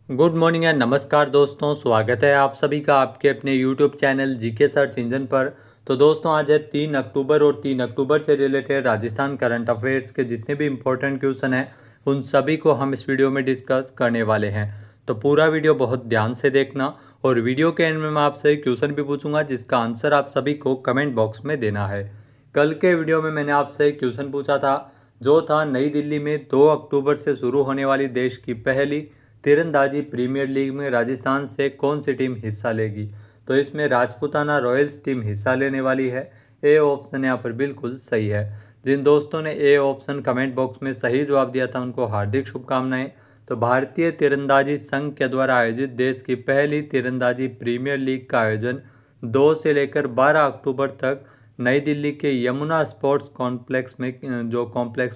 Good morning and नमस्कार दोस्तों, स्वागत है आप सभी का आपके अपने YouTube channel GK search engine पर। तो दोस्तों आज है 3 अक्टूबर और 3 अक्टूबर से रिलेटेड राजस्थान करंट अफेयर्स के जितने भी इम्पोर्टेंट क्वेश्चन हैं उन सभी को हम इस वीडियो में डिस्कस करने वाले हैं। तो पूरा वीडियो बहुत ध्यान से देखना और वीडियो के एंड में मैं आपसे एक क्वेश्चन भी पूछूंगा जिसका आंसर आप सभी को कमेंट बॉक्स में देना है। कल के वीडियो में मैंने आपसे एक क्वेश्चन पूछा था जो था नई दिल्ली में 2 अक्टूबर से शुरू होने वाली देश की पहली तीरंदाजी प्रीमियर लीग में राजस्थान से कौन सी टीम हिस्सा लेगी। तो इसमें राजपूताना रॉयल्स टीम हिस्सा लेने वाली है। ए ऑप्शन यहाँ पर बिल्कुल सही है। जिन दोस्तों ने ए ऑप्शन कमेंट बॉक्स में सही जवाब दिया था उनको हार्दिक शुभकामनाएं। तो भारतीय तीरंदाजी संघ के द्वारा आयोजित देश की पहली तीरंदाजी प्रीमियर लीग का आयोजन 2 से लेकर 12 अक्टूबर तक नई दिल्ली के यमुना स्पोर्ट्स कॉम्प्लेक्स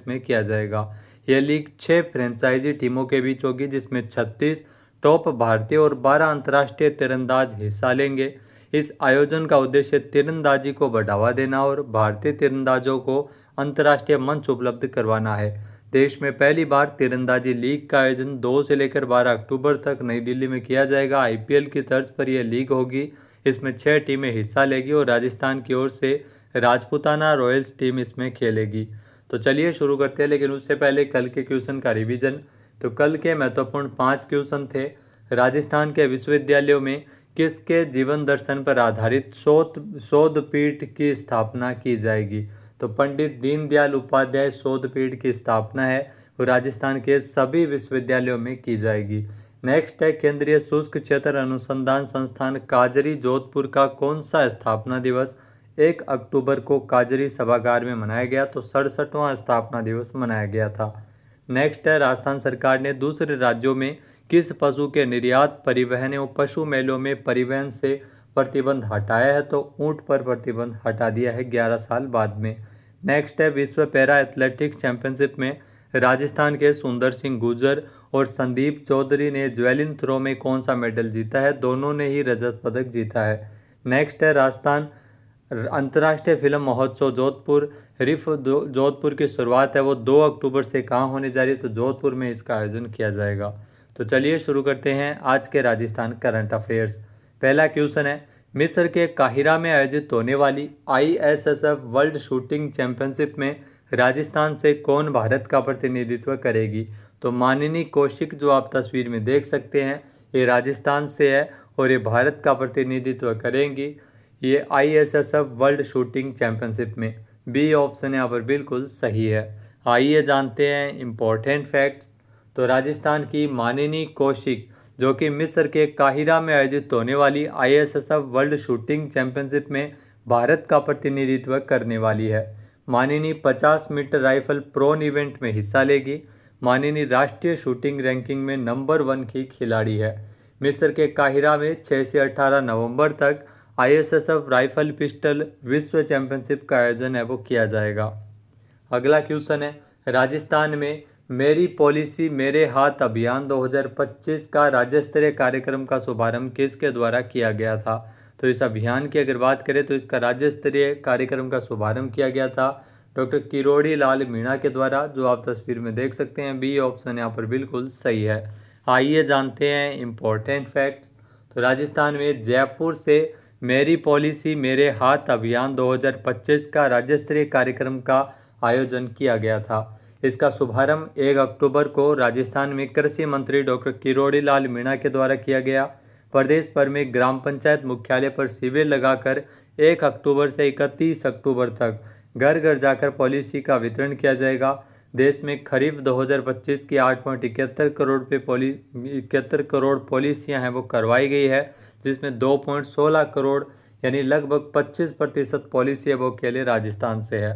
में किया जाएगा। यह लीग 6 फ्रेंचाइजी टीमों के बीच होगी जिसमें 36 टॉप भारतीय और 12 अंतर्राष्ट्रीय तीरंदाज हिस्सा लेंगे। इस आयोजन का उद्देश्य तीरंदाजी को बढ़ावा देना और भारतीय तीरंदाजों को अंतर्राष्ट्रीय मंच उपलब्ध करवाना है। देश में पहली बार तीरंदाजी लीग का आयोजन 2 से लेकर 12 अक्टूबर तक नई दिल्ली में किया जाएगा। आईपीएल की तर्ज पर यह लीग होगी। इसमें 6 टीमें हिस्सा लेगी और राजस्थान की ओर से राजपूताना रॉयल्स टीम इसमें खेलेगी। तो चलिए शुरू करते हैं, लेकिन उससे पहले कल के क्वेश्चन का रिवीजन। तो कल के महत्वपूर्ण 5 क्वेश्चन थे। राजस्थान के विश्वविद्यालयों में किसके जीवन दर्शन पर आधारित शोध पीठ की स्थापना की जाएगी। तो पंडित दीनदयाल उपाध्याय शोध पीठ की स्थापना है वो राजस्थान के सभी विश्वविद्यालयों में की जाएगी। नेक्स्ट है केंद्रीय शुष्क क्षेत्र अनुसंधान संस्थान काजरी जोधपुर का कौन सा स्थापना दिवस 1 अक्टूबर को काजरी सभागार में मनाया गया। तो 67वां स्थापना दिवस मनाया गया था। नेक्स्ट है राजस्थान सरकार ने दूसरे राज्यों में किस पशु के निर्यात परिवहन एवं पशु मेलों में परिवहन से प्रतिबंध हटाया है। तो ऊंट पर प्रतिबंध हटा दिया है 11 साल बाद में। नेक्स्ट है विश्व पैरा एथलेटिक्स चैंपियनशिप में राजस्थान के सुंदर सिंह गुर्जर और संदीप चौधरी ने जैवलिन थ्रो में कौन सा मेडल जीता है। दोनों ने ही रजत पदक जीता है। नेक्स्ट है राजस्थान अंतर्राष्ट्रीय फिल्म महोत्सव जोधपुर रिफ जोधपुर की शुरुआत है वो 2 अक्टूबर से कहाँ होने जा रही है। तो जोधपुर में इसका आयोजन किया जाएगा। तो चलिए शुरू करते हैं आज के राजस्थान करंट अफेयर्स। पहला क्वेश्चन है मिस्र के काहिरा में आयोजित होने वाली आईएसएसएफ वर्ल्ड शूटिंग चैंपियनशिप में राजस्थान से कौन भारत का प्रतिनिधित्व करेगी। तो मानिनी कौशिक जो आप तस्वीर में देख सकते हैं ये राजस्थान से है और ये भारत का प्रतिनिधित्व करेंगी ये आईएसएसएफ वर्ल्ड शूटिंग चैंपियनशिप में। बी ऑप्शन यहाँ पर बिल्कुल सही है। आइए जानते हैं इम्पोर्टेंट फैक्ट्स। तो राजस्थान की मानिनी कौशिक जो कि मिस्र के काहिरा में आयोजित होने वाली आईएसएसएफ वर्ल्ड शूटिंग चैंपियनशिप में भारत का प्रतिनिधित्व करने वाली है। मानिनी 50 मीटर राइफल प्रोन इवेंट में हिस्सा लेगी। मानिनी राष्ट्रीय शूटिंग रैंकिंग में नंबर 1 की खिलाड़ी है। मिस्र के काहिरा में 6 से 18 नवंबर तक आईएसएसएफ राइफल पिस्टल विश्व चैंपियनशिप का आयोजन है वो किया जाएगा। अगला क्वेश्चन है राजस्थान में मेरी पॉलिसी मेरे हाथ अभियान 2025 का राज्य स्तरीय कार्यक्रम का शुभारंभ किसके द्वारा किया गया था। तो इस अभियान की अगर बात करें तो इसका राज्य स्तरीय कार्यक्रम का शुभारंभ किया गया था डॉक्टर किरोड़ी लाल मीणा के द्वारा जो आप तस्वीर में देख सकते हैं। बी ऑप्शन यहाँ पर बिल्कुल सही है। आइए जानते हैं इम्पोर्टेंट फैक्ट्स। तो राजस्थान में जयपुर से मेरी पॉलिसी मेरे हाथ अभियान 2025 का राज्य स्तरीय कार्यक्रम का आयोजन किया गया था। इसका शुभारंभ 1 अक्टूबर को राजस्थान में कृषि मंत्री डॉक्टर किरोड़ी लाल मीणा के द्वारा किया गया। प्रदेश भर में ग्राम पंचायत मुख्यालय पर शिविर लगाकर 1 अक्टूबर से 31 अक्टूबर तक घर घर जाकर पॉलिसी का वितरण किया जाएगा। देश में खरीफ 2025 की 8.71 करोड़ पॉलिसियां हैं वो करवाई गई है जिसमें 2.16 करोड़ यानी लगभग 25% पॉलिसी है वो केवल राजस्थान से है।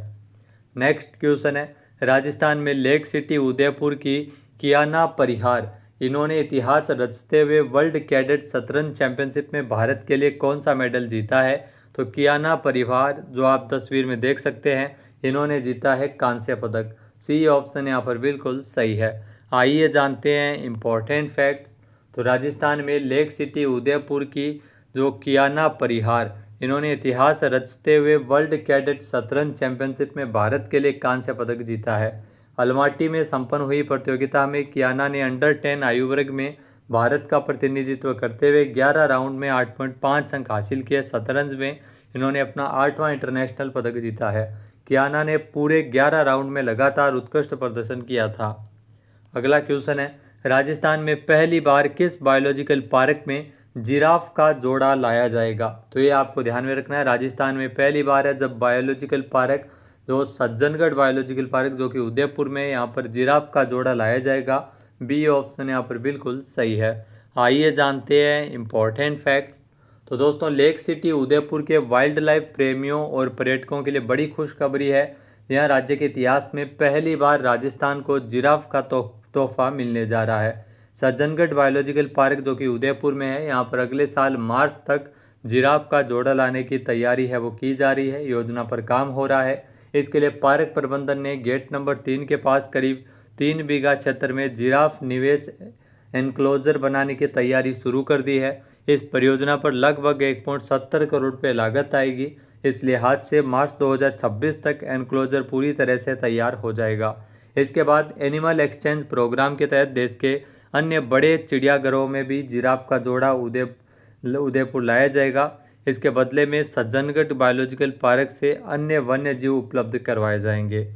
नेक्स्ट क्वेश्चन है राजस्थान में लेक सिटी उदयपुर की कियाना परिहार इन्होंने इतिहास रचते हुए वर्ल्ड कैडेट शतरंज चैंपियनशिप में भारत के लिए कौन सा मेडल जीता है। तो कियाना परिहार जो आप तस्वीर में देख सकते हैं इन्होंने जीता है कांस्य पदक। सी ऑप्शन यहाँ पर बिल्कुल सही है। आइए जानते हैं इम्पोर्टेंट फैक्ट्स। तो राजस्थान में लेक सिटी उदयपुर की जो कियाना परिहार इन्होंने इतिहास रचते हुए वर्ल्ड कैडेट शतरंज चैंपियनशिप में भारत के लिए कांस्य पदक जीता है। अलमाटी में संपन्न हुई प्रतियोगिता में कियाना ने अंडर 10 आयु वर्ग में भारत का प्रतिनिधित्व करते हुए 11 राउंड में 8.5 अंक हासिल किए। शतरंज में इन्होंने अपना 8वां इंटरनेशनल पदक जीता है। कियाना ने पूरे 11 राउंड में लगातार उत्कृष्ट प्रदर्शन किया था। अगला क्वेश्चन है, राजस्थान में पहली बार किस बायोलॉजिकल पार्क में जिराफ का जोड़ा लाया जाएगा? तो ये आपको ध्यान में रखना है, राजस्थान में पहली बार है जब बायोलॉजिकल पार्क जो सज्जनगढ़ बायोलॉजिकल पार्क जो कि उदयपुर में, यहाँ पर जिराफ का जोड़ा लाया जाएगा। बी ऑप्शन यहाँ पर बिल्कुल सही है। आइए जानते हैं इम्पोर्टेंट फैक्ट्स। तो दोस्तों, लेक सिटी उदयपुर के वाइल्ड लाइफ प्रेमियों और पर्यटकों के लिए बड़ी खुशखबरी है। यह राज्य के इतिहास में पहली बार राजस्थान को जिराफ का तोहफा मिलने जा रहा है। सज्जनगढ़ बायोलॉजिकल पार्क जो कि उदयपुर में है, यहाँ पर अगले साल मार्च तक जिराफ का जोड़ा लाने की तैयारी है वो की जा रही है। योजना पर काम हो रहा है। इसके लिए पार्क प्रबंधन ने गेट नंबर 3 के पास करीब 3 बीघा क्षेत्र में जिराफ निवेश एनक्लोजर बनाने की तैयारी शुरू कर दी है। इस परियोजना पर लगभग 1.70 करोड़ रुपये लागत आएगी। इस लिहाज से मार्च 2026 तक एनक्लोजर पूरी तरह से तैयार हो जाएगा। इसके बाद एनिमल एक्सचेंज प्रोग्राम के तहत देश के अन्य बड़े चिड़ियाघरों में भी जिराफ का जोड़ा उदयपुर लाया जाएगा। इसके बदले में सज्जनगढ़ बायोलॉजिकल पार्क से अन्य वन्य जीव उपलब्ध करवाए जाएंगे।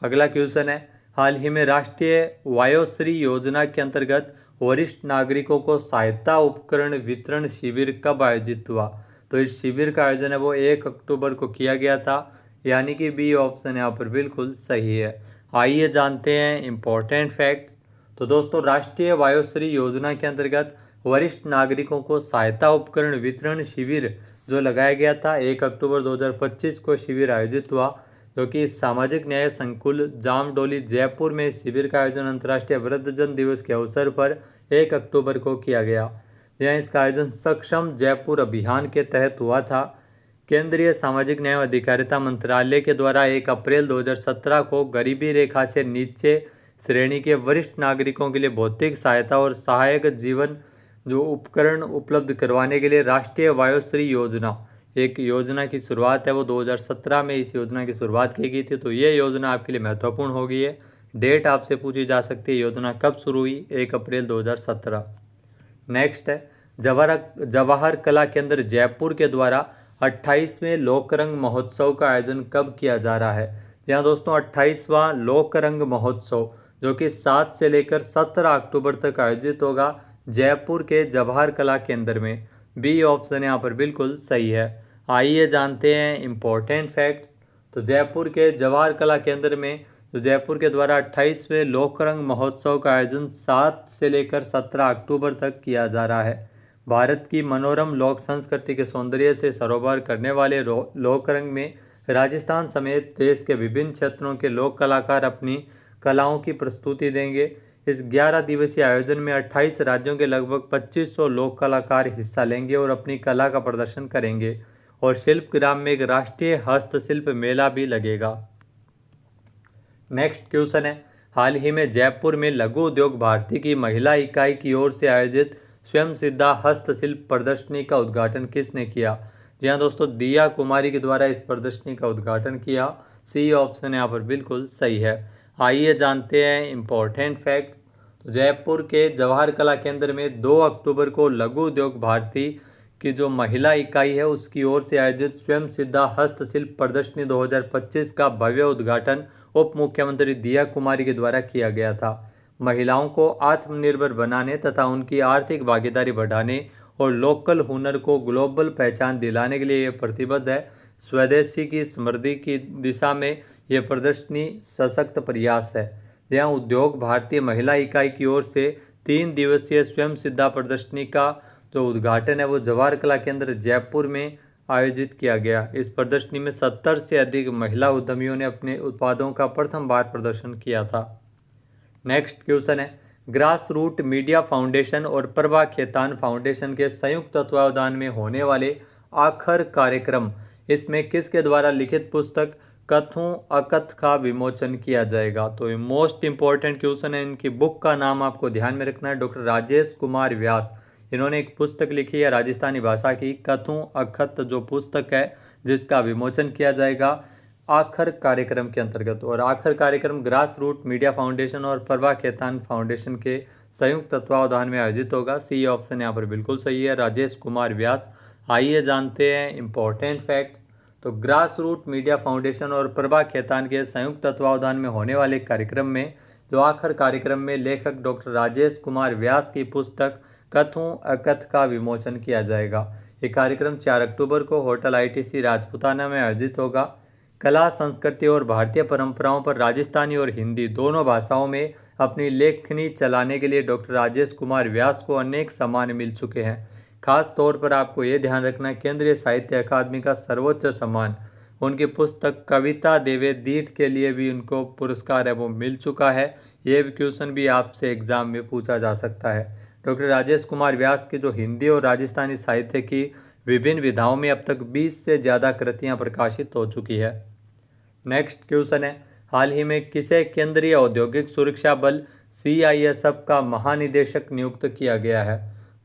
अगला क्वेश्चन है, हाल ही में राष्ट्रीय वायोश्री योजना के अंतर्गत वरिष्ठ नागरिकों को सहायता उपकरण वितरण शिविर कब आयोजित हुआ? तो इस शिविर का आयोजन है वो 1 अक्टूबर को किया गया था, यानी कि बी ऑप्शन यहाँ पर बिल्कुल सही है। आइए जानते हैं इम्पोर्टेंट फैक्ट्स। तो दोस्तों, राष्ट्रीय वायोश्री योजना के अंतर्गत वरिष्ठ नागरिकों को सहायता उपकरण वितरण शिविर जो लगाया गया था, 1 अक्टूबर 2025 को शिविर आयोजित हुआ, जो कि सामाजिक न्याय संकुल जामडोली जयपुर में शिविर का आयोजन अंतर्राष्ट्रीय वृद्धजन दिवस के अवसर पर 1 अक्टूबर को किया गया। यहाँ इसका आयोजन सक्षम जयपुर अभियान के तहत हुआ था। केंद्रीय सामाजिक न्याय और अधिकारिता मंत्रालय के द्वारा 1 अप्रैल 2017 को गरीबी रेखा से नीचे श्रेणी के वरिष्ठ नागरिकों के लिए भौतिक सहायता और सहायक जीवन जो उपकरण उपलब्ध करवाने के लिए राष्ट्रीय वायोश्री योजना एक योजना की शुरुआत है वो 2017 में इस योजना की शुरुआत की गई थी। तो ये योजना आपके लिए महत्वपूर्ण हो गई है। डेट आपसे पूछी जा सकती है, योजना कब शुरू हुई? 1 अप्रैल 2017। नेक्स्ट है, जवाहर कला केंद्र जयपुर के द्वारा 28वें लोकरंग महोत्सव का आयोजन कब किया जा रहा है? जी हाँ दोस्तों, 28वां लोकरंग महोत्सव जो कि 7 से लेकर 17 अक्टूबर तक आयोजित होगा जयपुर के जवाहर कला केंद्र में। बी ऑप्शन यहाँ पर बिल्कुल सही है। आइए जानते हैं इम्पोर्टेंट फैक्ट्स। तो जयपुर के जवाहर कला केंद्र में तो जयपुर के द्वारा 28वें लोकरंग महोत्सव का आयोजन 7 से लेकर 17 अक्टूबर तक किया जा रहा है। भारत की मनोरम लोक संस्कृति के सौंदर्य से सरोवर करने वाले लोकरंग में राजस्थान समेत देश के विभिन्न क्षेत्रों के लोक कलाकार अपनी कलाओं की प्रस्तुति देंगे। इस 11 दिवसीय आयोजन में 28 राज्यों के लगभग 2500 लोक कलाकार हिस्सा लेंगे और अपनी कला का प्रदर्शन करेंगे। और शिल्पग्राम में एक राष्ट्रीय हस्तशिल्प मेला भी लगेगा। नेक्स्ट क्वेश्चन है, हाल ही में जयपुर में लघु उद्योग भारती की महिला इकाई की ओर से आयोजित स्वयं सिद्धा हस्तशिल्प प्रदर्शनी का उद्घाटन किसने किया? जी हाँ दोस्तों, दिया कुमारी के द्वारा इस प्रदर्शनी का उद्घाटन किया। सी ऑप्शन यहाँ पर बिल्कुल सही है। आइए जानते हैं इम्पोर्टेंट फैक्ट्स। तो जयपुर के जवाहर कला केंद्र में 2 अक्टूबर को लघु उद्योग भारती की जो महिला इकाई है उसकी ओर से आयोजित स्वयं सिद्धा हस्तशिल्प प्रदर्शनी 2025 का भव्य उद्घाटन उप मुख्यमंत्री दिया कुमारी के द्वारा किया गया था। महिलाओं को आत्मनिर्भर बनाने तथा उनकी आर्थिक भागीदारी बढ़ाने और लोकल हुनर को ग्लोबल पहचान दिलाने के लिए ये प्रतिबद्ध है। स्वदेशी की समृद्धि की दिशा में ये प्रदर्शनी सशक्त प्रयास है। यहाँ उद्योग भारतीय महिला इकाई की ओर से 3 दिवसीय स्वयं सिद्धा प्रदर्शनी का जो उद्घाटन है वो जवाहर कला केंद्र जयपुर में आयोजित किया गया। इस प्रदर्शनी में 70 से अधिक महिला उद्यमियों ने अपने उत्पादों का प्रथम बार प्रदर्शन किया था। नेक्स्ट क्वेश्चन है, ग्रास रूट मीडिया फाउंडेशन और प्रभा खेतान फाउंडेशन के संयुक्त तत्वावधान में होने वाले आखर कार्यक्रम इसमें किसके द्वारा लिखित पुस्तक कथों अकथ का विमोचन किया जाएगा? तो ये मोस्ट इंपॉर्टेंट क्वेश्चन है। इनकी बुक का नाम आपको ध्यान में रखना है, डॉक्टर राजेश कुमार व्यास। इन्होंने एक पुस्तक लिखी है राजस्थानी भाषा की, कथों अकथ जो पुस्तक है जिसका विमोचन किया जाएगा आखर कार्यक्रम के अंतर्गत। और आखर कार्यक्रम ग्रास रूट मीडिया फाउंडेशन और प्रभा खेतान फाउंडेशन के संयुक्त तत्वावधान में आयोजित होगा। सी ऑप्शन यहाँ पर बिल्कुल सही है, राजेश कुमार व्यास। आइए जानते हैं इम्पोर्टेंट फैक्ट्स। तो ग्रास रूट मीडिया फाउंडेशन और प्रभा खेतान के संयुक्त तत्वावधान में होने वाले कार्यक्रम में जो आखिर कार्यक्रम में लेखक डॉक्टर राजेश कुमार व्यास की पुस्तक कथों अकथ का विमोचन किया जाएगा। ये कार्यक्रम 4 अक्टूबर को होटल ITC राजपुताना में आयोजित होगा। कला, संस्कृति और भारतीय परंपराओं पर राजस्थानी और हिंदी दोनों भाषाओं में अपनी लेखनी चलाने के लिए डॉक्टर राजेश कुमार व्यास को अनेक सम्मान मिल चुके हैं। खास तौर पर आपको ये ध्यान रखना है, केंद्रीय साहित्य अकादमी का सर्वोच्च सम्मान उनकी पुस्तक कविता देवे दीठ के लिए भी उनको पुरस्कार है वो मिल चुका है। ये भी क्वेश्चन भी आपसे एग्जाम में पूछा जा सकता है। डॉक्टर राजेश कुमार व्यास के जो हिंदी और राजस्थानी साहित्य की विभिन्न विधाओं में अब तक 20 से ज़्यादा कृतियाँ प्रकाशित हो चुकी है। नेक्स्ट क्वेश्चन है, हाल ही में किसे केंद्रीय औद्योगिक सुरक्षा बल CISF का महानिदेशक नियुक्त किया गया है?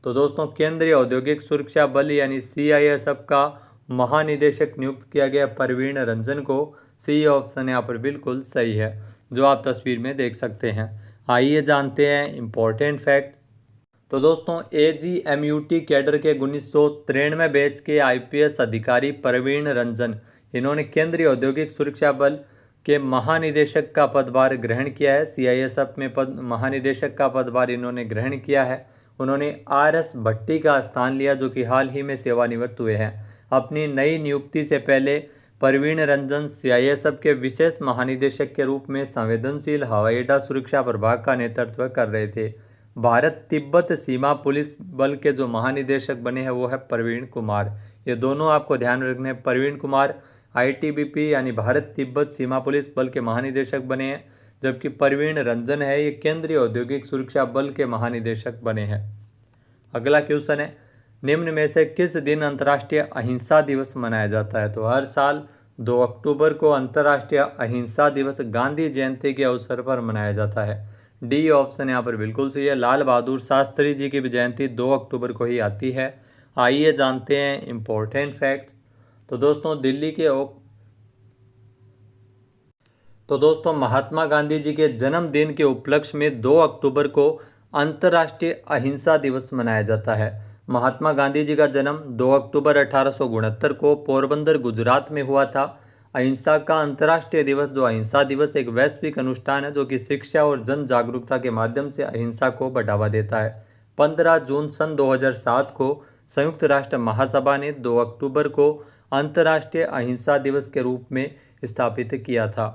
तो दोस्तों केंद्रीय औद्योगिक सुरक्षा बल यानी CISF का महानिदेशक नियुक्त किया गया परवीन रंजन को। सी ऑप्शन यहाँ पर बिल्कुल सही है, जो आप तस्वीर में देख सकते हैं। आइए जानते हैं इम्पोर्टेंट फैक्ट्स। तो दोस्तों AGMUT कैडर के 1993 बैच के IPS अधिकारी परवीन रंजन, इन्होंने केंद्रीय औद्योगिक सुरक्षा बल के महानिदेशक का पदभार ग्रहण किया है। CISF में महानिदेशक का पदभार इन्होंने ग्रहण किया है। उन्होंने RS भट्टी का स्थान लिया, जो कि हाल ही में सेवानिवृत्त हुए हैं। अपनी नई नियुक्ति से पहले परवीन रंजन CISF के विशेष महानिदेशक के रूप में संवेदनशील हवाई अड्डा सुरक्षा प्रभाग का नेतृत्व कर रहे थे। भारत तिब्बत सीमा पुलिस बल के जो महानिदेशक बने हैं वो है परवीन कुमार। ये दोनों आपको ध्यान रखने हैं। परवीन कुमार ITBP यानी भारत तिब्बत सीमा पुलिस बल के महानिदेशक बने हैं, जबकि परवीन रंजन है ये केंद्रीय औद्योगिक सुरक्षा बल के महानिदेशक बने हैं। अगला क्वेश्चन है, निम्न में से किस दिन अंतर्राष्ट्रीय अहिंसा दिवस मनाया जाता है? तो हर साल 2 अक्टूबर को अंतर्राष्ट्रीय अहिंसा दिवस गांधी जयंती के अवसर पर मनाया जाता है। डी ऑप्शन यहाँ पर बिल्कुल सही है, लाल बहादुर शास्त्री जी की भी जयंती 2 अक्टूबर को ही आती है। आइए जानते हैं इम्पोर्टेंट फैक्ट्स। तो दोस्तों महात्मा गांधी जी के जन्मदिन के उपलक्ष्य में 2 अक्टूबर को अंतर्राष्ट्रीय अहिंसा दिवस मनाया जाता है। महात्मा गांधी जी का जन्म 2 अक्टूबर 1869 को पोरबंदर गुजरात में हुआ था। अहिंसा का अंतर्राष्ट्रीय दिवस जो अहिंसा दिवस एक वैश्विक अनुष्ठान है जो कि शिक्षा और जन जागरूकता के माध्यम से अहिंसा को बढ़ावा देता है। 15 जून सन 2007 को संयुक्त राष्ट्र महासभा ने 2 अक्टूबर को अंतर्राष्ट्रीय अहिंसा दिवस के रूप में स्थापित किया था।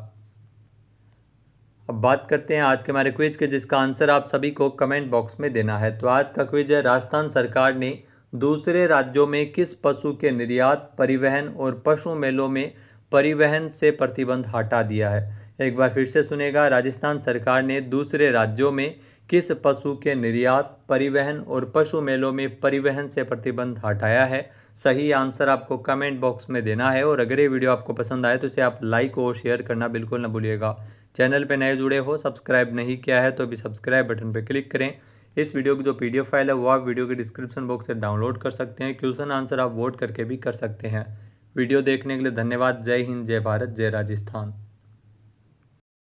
अब बात करते हैं आज के हमारे क्विज के, जिसका आंसर आप सभी को कमेंट बॉक्स में देना है। तो आज का क्विज है, राजस्थान सरकार ने दूसरे राज्यों में किस पशु के निर्यात, परिवहन और पशु मेलों में परिवहन से प्रतिबंध हटा दिया है? एक बार फिर से सुनेगा, राजस्थान सरकार ने दूसरे राज्यों में किस पशु के निर्यात, परिवहन और पशु मेलों में परिवहन से प्रतिबंध हटाया है? सही आंसर आपको कमेंट बॉक्स में देना है। और अगर ये वीडियो आपको पसंद आए तो इसे आप लाइक और शेयर करना बिल्कुल ना भूलिएगा। चैनल पे नए जुड़े हो, सब्सक्राइब नहीं किया है तो अभी सब्सक्राइब बटन पे क्लिक करें। इस वीडियो की जो PDF फाइल है वो आप वीडियो के डिस्क्रिप्शन बॉक्स से डाउनलोड कर सकते हैं। क्वेश्चन आंसर आप वोट करके भी कर सकते हैं। वीडियो देखने के लिए धन्यवाद। जय हिंद, जय भारत, जय राजस्थान।